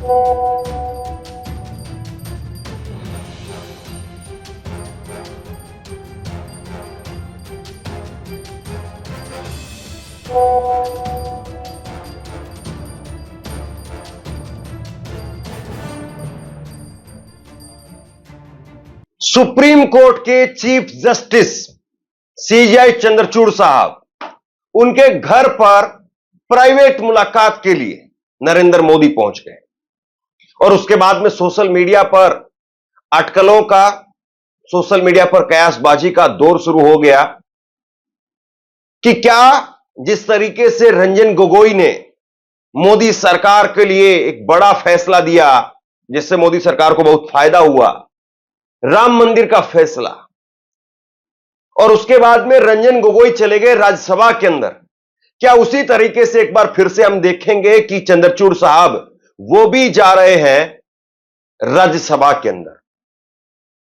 Supreme court के chief justice CJI Chandrachud साहब उनके घर पर प्राइवेट मुलाकात के लिए नरेंद्र मोदी पहुंच गए और उसके बाद में सोशल मीडिया पर अटकलों का, सोशल मीडिया पर कयासबाजी का दौर शुरू हो गया कि क्या जिस तरीके से रंजन गोगोई ने मोदी सरकार के लिए एक बड़ा फैसला दिया जिससे मोदी सरकार को बहुत फायदा हुआ, राम मंदिर का फैसला, और उसके बाद में रंजन गोगोई चले गए राज्यसभा के अंदर, क्या उसी तरीके से एक बार फिर से हम देखेंगे कि चंद्रचूड़ साहब वो भी जा रहे हैं राज्यसभा के अंदर?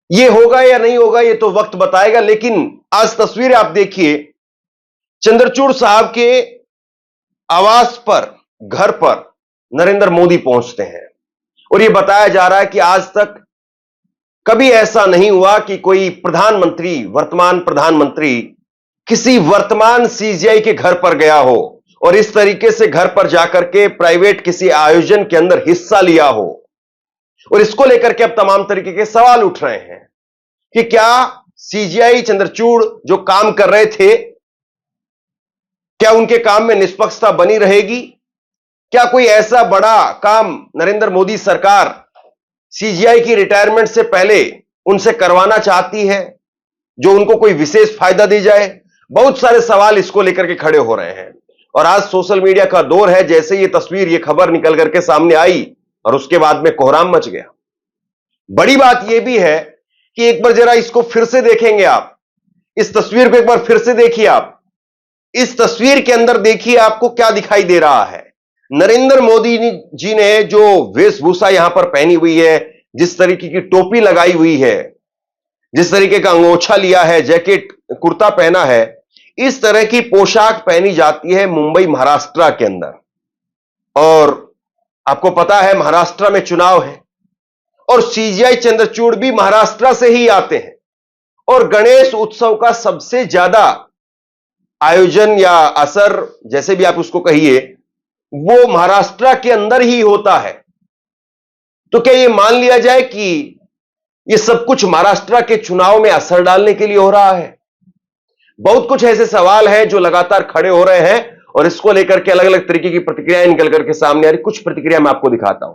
ये होगा या नहीं होगा ये तो वक्त बताएगा, लेकिन आज तस्वीर आप देखिए, चंद्रचूड़ साहब के आवास पर, घर पर नरेंद्र मोदी पहुंचते हैं और यह बताया जा रहा है कि आज तक कभी ऐसा नहीं हुआ कि कोई प्रधानमंत्री, वर्तमान प्रधानमंत्री किसी वर्तमान सीजेआई के घर पर गया हो और इस तरीके से घर पर जाकर के प्राइवेट किसी आयोजन के अंदर हिस्सा लिया हो। और इसको लेकर के अब तमाम तरीके के सवाल उठ रहे हैं कि क्या सीजेआई चंद्रचूड़ जो काम कर रहे थे, क्या उनके काम में निष्पक्षता बनी रहेगी? क्या कोई ऐसा बड़ा काम नरेंद्र मोदी सरकार सीजेआई की रिटायरमेंट से पहले उनसे करवाना चाहती है जो उनको कोई विशेष फायदा दी जाए? बहुत सारे सवाल इसको लेकर के खड़े हो रहे हैं और आज सोशल मीडिया का दौर है। जैसे ये तस्वीर, ये खबर निकल करके सामने आई और उसके बाद में कोहराम मच गया। बड़ी बात यह भी है कि एक बार जरा इसको फिर से देखेंगे आप, इस तस्वीर को एक बार फिर से देखिए आप। इस तस्वीर के अंदर देखिए आपको क्या दिखाई दे रहा है। नरेंद्र मोदी जी ने जो वेशभूषा यहां पर पहनी हुई है, जिस तरीके की टोपी लगाई हुई है, जिस तरीके का अंगोछा लिया है, जैकेट कुर्ता पहना है, इस तरह की पोशाक पहनी जाती है मुंबई महाराष्ट्र के अंदर। और आपको पता है महाराष्ट्र में चुनाव है और सीजेआई चंद्रचूड़ भी महाराष्ट्र से ही आते हैं और गणेश उत्सव का सबसे ज्यादा आयोजन या असर, जैसे भी आप उसको कहिए, वो महाराष्ट्र के अंदर ही होता है। तो क्या ये मान लिया जाए कि ये सब कुछ महाराष्ट्र के चुनाव में असर डालने के लिए हो रहा है? बहुत कुछ ऐसे सवाल हैं जो लगातार खड़े हो रहे हैं और इसको लेकर के अलग अलग तरीके की प्रतिक्रियाएं निकल करके सामने आ रही। कुछ प्रतिक्रिया मैं आपको दिखाता हूं।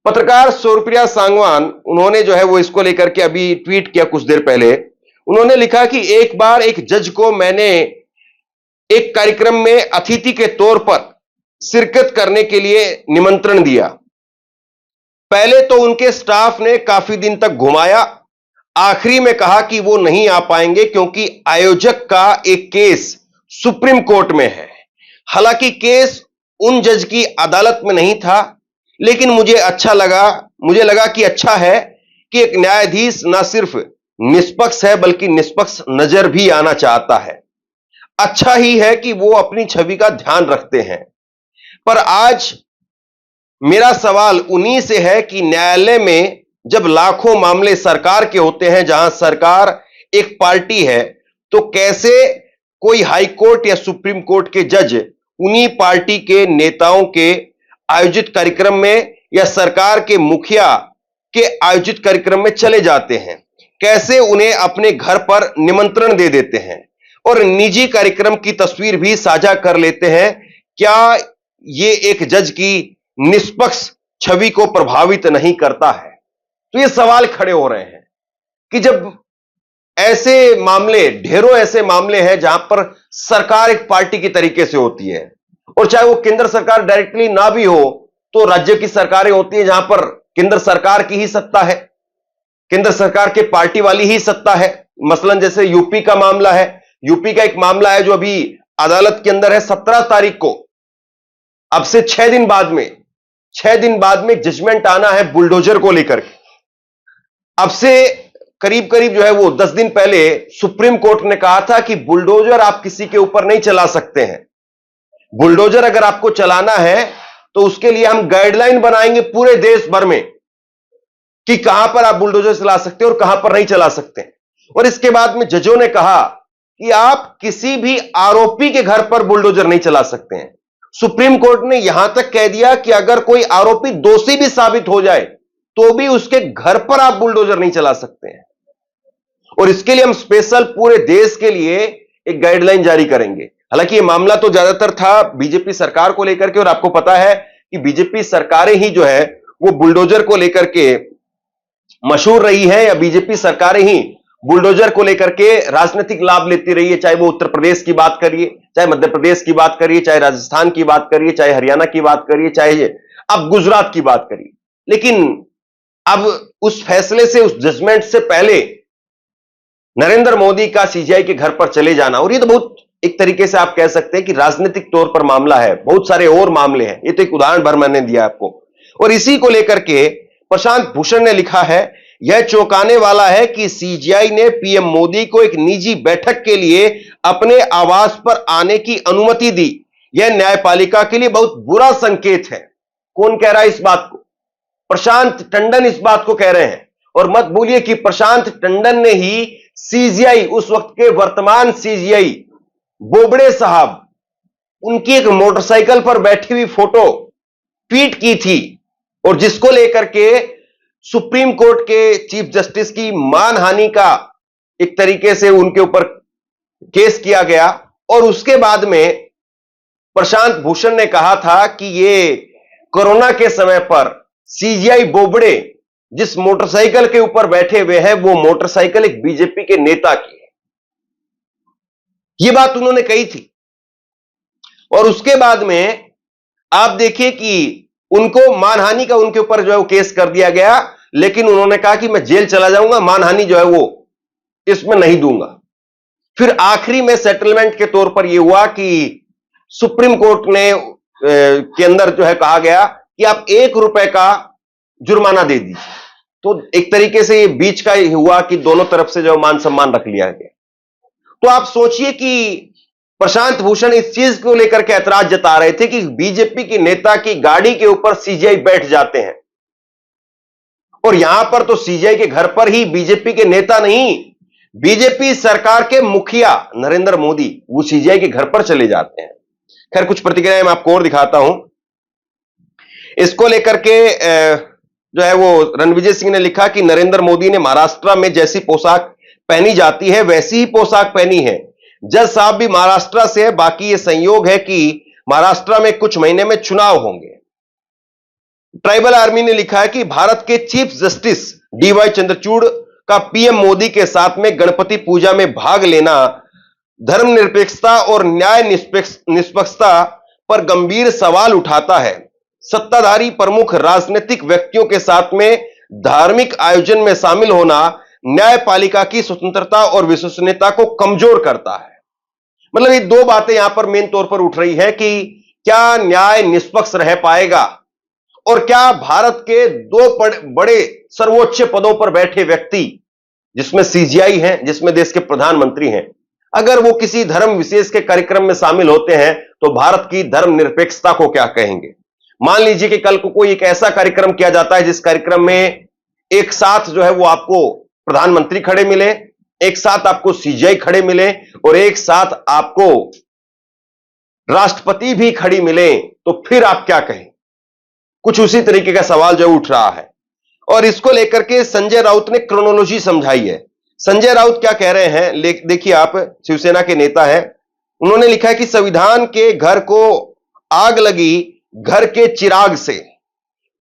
पत्रकार सौरप्रिया सांगवान, उन्होंने जो है वो इसको लेकर के अभी ट्वीट किया कुछ देर पहले। उन्होंने लिखा कि एक बार एक जज को मैंने एक कार्यक्रम में अतिथि के तौर पर शिरकत करने के लिए निमंत्रण दिया। पहले तो उनके स्टाफ ने काफी दिन तक घुमाया, आखिरी में कहा कि वो नहीं आ पाएंगे क्योंकि आयोजक का एक केस सुप्रीम कोर्ट में है। हालांकि केस उन जज की अदालत में नहीं था, लेकिन मुझे लगा कि अच्छा है कि एक न्यायाधीश न सिर्फ निष्पक्ष है बल्कि निष्पक्ष नजर भी आना चाहता है। अच्छा ही है कि वो अपनी छवि का ध्यान रखते हैं। पर आज मेरा सवाल उन्हीं से है कि न्यायालय में जब लाखों मामले सरकार के होते हैं, जहां सरकार एक पार्टी है, तो कैसे कोई हाई कोर्ट या सुप्रीम कोर्ट के जज उन्हीं पार्टी के नेताओं के आयोजित कार्यक्रम में या सरकार के मुखिया के आयोजित कार्यक्रम में चले जाते हैं? कैसे उन्हें अपने घर पर निमंत्रण दे देते हैं और निजी कार्यक्रम की तस्वीर भी साझा कर लेते हैं? क्या ये एक जज की निष्पक्ष छवि को प्रभावित नहीं करता है? तो ये सवाल खड़े हो रहे हैं कि जब ऐसे मामले, ढेरों ऐसे मामले हैं जहां पर सरकार एक पार्टी की तरीके से होती है, और चाहे वो केंद्र सरकार डायरेक्टली ना भी हो तो राज्य की सरकारें होती हैं जहां पर केंद्र सरकार की ही सत्ता है, केंद्र सरकार के पार्टी वाली ही सत्ता है। मसलन जैसे यूपी का मामला है, यूपी का एक मामला है जो अभी अदालत के अंदर है। 17 तारीख को, अब से 6 दिन बाद में जजमेंट आना है बुलडोजर को लेकर के। अब से करीब करीब जो है वो 10 दिन पहले सुप्रीम कोर्ट ने कहा था कि बुलडोजर आप किसी के ऊपर नहीं चला सकते हैं। बुलडोजर अगर आपको चलाना है तो उसके लिए हम गाइडलाइन बनाएंगे पूरे देश भर में कि कहां पर आप बुलडोजर चला सकते हैं और कहां पर नहीं चला सकते। और इसके बाद में जजों ने कहा कि आप किसी भी आरोपी के घर पर बुलडोजर नहीं चला सकते हैं। सुप्रीम कोर्ट ने यहां तक कह दिया कि अगर कोई आरोपी दोषी भी साबित हो जाए तो भी उसके घर पर आप बुलडोजर नहीं चला सकते हैं। और इसके लिए हम स्पेशल पूरे देश के लिए एक गाइडलाइन जारी करेंगे। हालांकि यह मामला तो ज्यादातर था बीजेपी सरकार को लेकर के, और आपको पता है कि बीजेपी सरकारें ही जो है वो बुलडोजर को लेकर के मशहूर रही है, या बीजेपी सरकारें ही बुलडोजर को लेकर के राजनीतिक लाभ लेती रही है। चाहे वो उत्तर प्रदेश की बात करिए, चाहे मध्य प्रदेश की बात करिए, चाहे राजस्थान की बात करिए, चाहे हरियाणा की बात करिए, चाहे अब गुजरात की बात करिए। लेकिन अब उस फैसले से, उस जजमेंट से पहले नरेंद्र मोदी का सीजीआई के घर पर चले जाना, और ये तो बहुत एक तरीके से आप कह सकते हैं कि राजनीतिक तौर पर मामला है, बहुत सारे और मामले हैं, ये तो एक उदाहरण भर मैंने दिया आपको। और इसी को लेकर के प्रशांत भूषण ने लिखा है, यह चौंकाने वाला है कि सीजीआई ने पीएम मोदी को एक निजी बैठक के लिए अपने आवास पर आने की अनुमति दी। यह न्यायपालिका के लिए बहुत बुरा संकेत है। कौन कह रहा है इस बात को? प्रशांत टंडन इस बात को कह रहे हैं। और मत भूलिए कि प्रशांत टंडन ने ही सीजीआई, उस वक्त के वर्तमान सीजीआई बोबड़े साहब, उनकी एक मोटरसाइकिल पर बैठी हुई फोटो ट्वीट की थी, और जिसको लेकर के सुप्रीम कोर्ट के चीफ जस्टिस की मानहानि का एक तरीके से उनके ऊपर केस किया गया। और उसके बाद में प्रशांत भूषण ने कहा था कि ये कोरोना के समय पर सीजीआई बोबड़े जिस मोटरसाइकिल के ऊपर बैठे हुए हैं, वो मोटरसाइकिल एक बीजेपी के नेता की है। ये बात उन्होंने कही थी। और उसके बाद में आप देखिए कि उनको मानहानि का उनके ऊपर जो है वो केस कर दिया गया, लेकिन उन्होंने कहा कि मैं जेल चला जाऊंगा, मानहानि जो है वो इसमें नहीं दूंगा। फिर आखिरी में सेटलमेंट के तौर पर यह हुआ कि सुप्रीम कोर्ट ने के अंदर जो है कहा गया कि आप ₹1 का जुर्माना दे दीजिए। तो एक तरीके से ये बीच का ही हुआ कि दोनों तरफ से जो मान सम्मान रख लिया गया। तो आप सोचिए कि प्रशांत भूषण इस चीज को लेकर के ऐतराज जता रहे थे कि बीजेपी के नेता की गाड़ी के ऊपर सीजीआई बैठ जाते हैं, और यहां पर तो सीजीआई के घर पर ही बीजेपी के नेता नहीं, बीजेपी सरकार के मुखिया नरेंद्र मोदी वो सीजीआई के घर पर चले जाते हैं। खैर, कुछ प्रतिक्रियाएं मैं आपको और दिखाता हूं। इसको लेकर के जो है वो रणविजय सिंह ने लिखा कि नरेंद्र मोदी ने महाराष्ट्र में जैसी पोशाक पहनी जाती है वैसी ही पोशाक पहनी है। जज साहब भी महाराष्ट्र से है, बाकी ये संयोग है कि महाराष्ट्र में कुछ महीने में चुनाव होंगे। ट्राइबल आर्मी ने लिखा है कि भारत के चीफ जस्टिस डीवाई चंद्रचूड़ का पीएम मोदी के साथ में गणपति पूजा में भाग लेना धर्मनिरपेक्षता और न्याय निष्पक्षता पर गंभीर सवाल उठाता है। सत्ताधारी प्रमुख राजनीतिक व्यक्तियों के साथ में धार्मिक आयोजन में शामिल होना न्यायपालिका की स्वतंत्रता और विश्वसनीयता को कमजोर करता है। मतलब ये दो बातें यहां पर मेन तौर पर उठ रही है कि क्या न्याय निष्पक्ष रह पाएगा, और क्या भारत के दो बड़े सर्वोच्च पदों पर बैठे व्यक्ति, जिसमें सीजीआई हैं, जिसमें देश के प्रधानमंत्री हैं, अगर वो किसी धर्म विशेष के कार्यक्रम में शामिल होते हैं तो भारत की धर्मनिरपेक्षता को क्या कहेंगे। मान लीजिए कि कल को कोई एक ऐसा कार्यक्रम किया जाता है जिस कार्यक्रम में एक साथ जो है वो आपको प्रधानमंत्री खड़े मिले, एक साथ आपको सीजीआई खड़े मिले, और एक साथ आपको राष्ट्रपति भी खड़ी मिले, तो फिर आप क्या कहें। कुछ उसी तरीके का सवाल जो उठ रहा है। और इसको लेकर के संजय राउत ने क्रोनोलॉजी समझाई है। संजय राउत क्या कह रहे हैं देखिए आप, शिवसेना के नेता हैं। उन्होंने लिखा है कि संविधान के घर को आग लगी घर के चिराग से,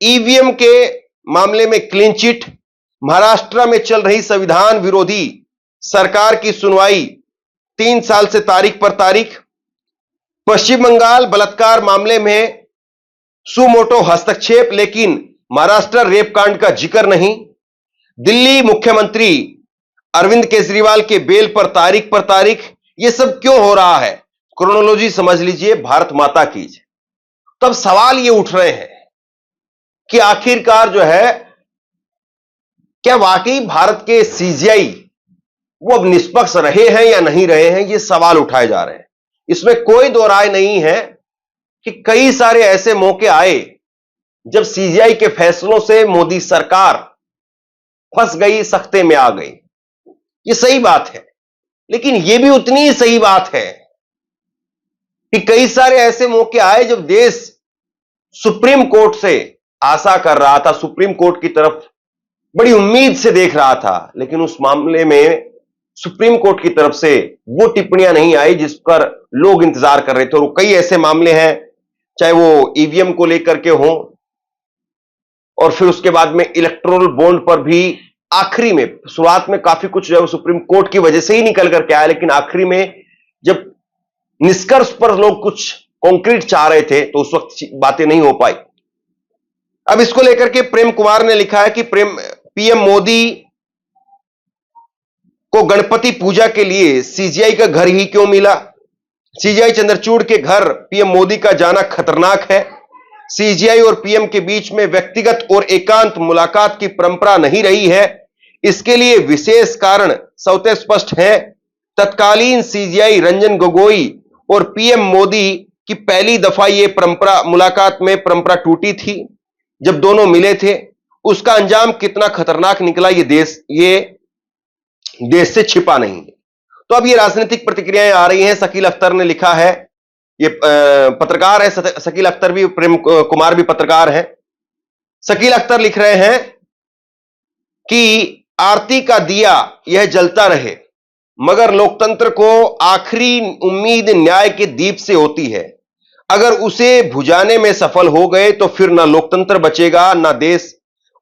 ईवीएम के मामले में क्लीन चिट, महाराष्ट्र में चल रही संविधान विरोधी सरकार की सुनवाई 3 साल से तारीख पर तारीख, पश्चिम बंगाल बलात्कार मामले में सुमोटो हस्तक्षेप लेकिन महाराष्ट्र रेप कांड का जिक्र नहीं, दिल्ली मुख्यमंत्री अरविंद केजरीवाल के बेल पर तारीख, यह सब क्यों हो रहा है। क्रोनोलॉजी समझ लीजिए भारत माता की। तब सवाल ये उठ रहे हैं कि आखिरकार जो है क्या वाकई भारत के सीजीआई वो अब निष्पक्ष रहे हैं या नहीं रहे हैं, ये सवाल उठाए जा रहे हैं। इसमें कोई दो राय नहीं है कि कई सारे ऐसे मौके आए जब सीजीआई के फैसलों से मोदी सरकार फंस गई, सख्ते में आ गई। यह सही बात है, लेकिन यह भी उतनी ही सही बात है कि कई सारे ऐसे मौके आए जब देश सुप्रीम कोर्ट से आशा कर रहा था, सुप्रीम कोर्ट की तरफ बड़ी उम्मीद से देख रहा था, लेकिन उस मामले में सुप्रीम कोर्ट की तरफ से वो टिप्पणियां नहीं आई जिस पर लोग इंतजार कर रहे थे। और कई ऐसे मामले हैं, चाहे वो ईवीएम को लेकर के हों, और फिर उसके बाद में इलेक्टोरल बॉन्ड पर भी आखिरी में, शुरुआत में काफी कुछ जो है सुप्रीम कोर्ट की वजह से ही निकल करके आया, लेकिन आखिरी में जब निष्कर्ष पर लोग कुछ कॉन्क्रीट चाह रहे थे तो उस वक्त बातें नहीं हो पाई। अब इसको लेकर के प्रेम कुमार ने लिखा है कि पीएम मोदी को गणपति पूजा के लिए सीजीआई का घर ही क्यों मिला? सीजीआई चंद्रचूड़ के घर पीएम मोदी का जाना खतरनाक है। सीजीआई और पीएम के बीच में व्यक्तिगत और एकांत मुलाकात की परंपरा नहीं रही है। इसके लिए विशेष कारण स्वतः स्पष्ट है। तत्कालीन सीजीआई रंजन गोगोई और पीएम मोदी की पहली दफा यह मुलाकात में परंपरा टूटी थी जब दोनों मिले थे। उसका अंजाम कितना खतरनाक निकला ये देश से छिपा नहीं है। तो अब ये राजनीतिक प्रतिक्रियाएं आ रही हैं। शकील अख्तर ने लिखा है, ये पत्रकार है शकील अख्तर भी, प्रेम कुमार भी पत्रकार है। शकील अख्तर लिख रहे हैं कि आरती का दिया यह जलता रहे, मगर लोकतंत्र को आखिरी उम्मीद न्याय के दीप से होती है। अगर उसे बुझाने में सफल हो गए तो फिर ना लोकतंत्र बचेगा, ना देश,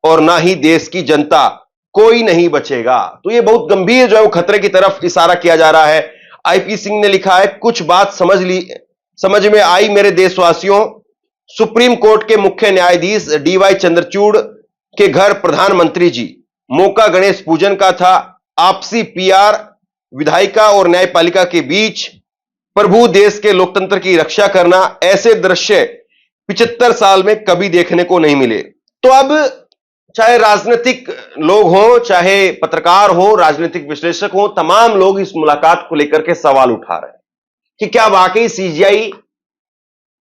और ना ही देश की जनता, कोई नहीं बचेगा। तो ये बहुत गंभीर जो है वो खतरे की तरफ इशारा किया जा रहा है। आईपी सिंह ने लिखा है, कुछ बात समझ में आई मेरे देशवासियों। सुप्रीम कोर्ट के मुख्य न्यायाधीश डीवाई चंद्रचूड़ के घर प्रधानमंत्री जी, मौका गणेश पूजन का था। आपसी पीआर विधायिका और न्यायपालिका के बीच, प्रभु देश के लोकतंत्र की रक्षा करना, ऐसे दृश्य 75 साल में कभी देखने को नहीं मिले। तो अब चाहे राजनीतिक लोग हों, चाहे पत्रकार हो, राजनीतिक विश्लेषक हो, तमाम लोग इस मुलाकात को लेकर के सवाल उठा रहे हैं कि क्या वाकई सीजीआई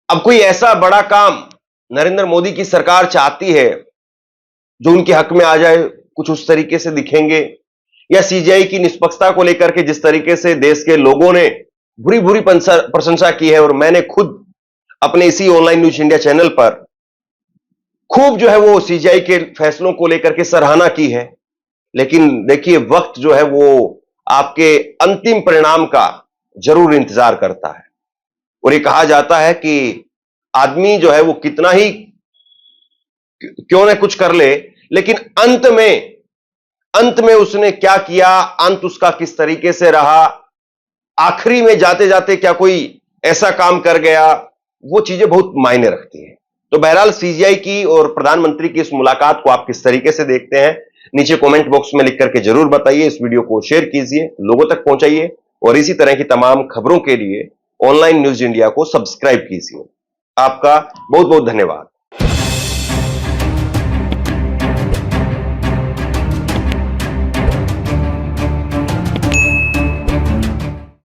अब कोई ऐसा बड़ा काम नरेंद्र मोदी की सरकार चाहती है जो उनके हक में आ जाए, कुछ उस तरीके से दिखेंगे, या सीजीआई की निष्पक्षता को लेकर के जिस तरीके से देश के लोगों ने बुरी बुरी प्रशंसा की है, और मैंने खुद अपने इसी ऑनलाइन न्यूज इंडिया चैनल पर खूब जो है वो सीजीआई के फैसलों को लेकर के सराहना की है। लेकिन देखिए, वक्त जो है वो आपके अंतिम परिणाम का जरूर इंतजार करता है। और ये कहा जाता है कि आदमी जो है वो कितना ही क्यों न कुछ कर ले, लेकिन अंत में उसने क्या किया, अंत उसका किस तरीके से रहा, आखिरी में जाते जाते क्या कोई ऐसा काम कर गया, वो चीजें बहुत मायने रखती हैं। तो बहरहाल सीजीआई की और प्रधानमंत्री की इस मुलाकात को आप किस तरीके से देखते हैं, नीचे कमेंट बॉक्स में लिख करके जरूर बताइए। इस वीडियो को शेयर कीजिए, लोगों तक पहुंचाइए, और इसी तरह की तमाम खबरों के लिए ऑनलाइन न्यूज इंडिया को सब्सक्राइब कीजिए। आपका बहुत बहुत धन्यवाद।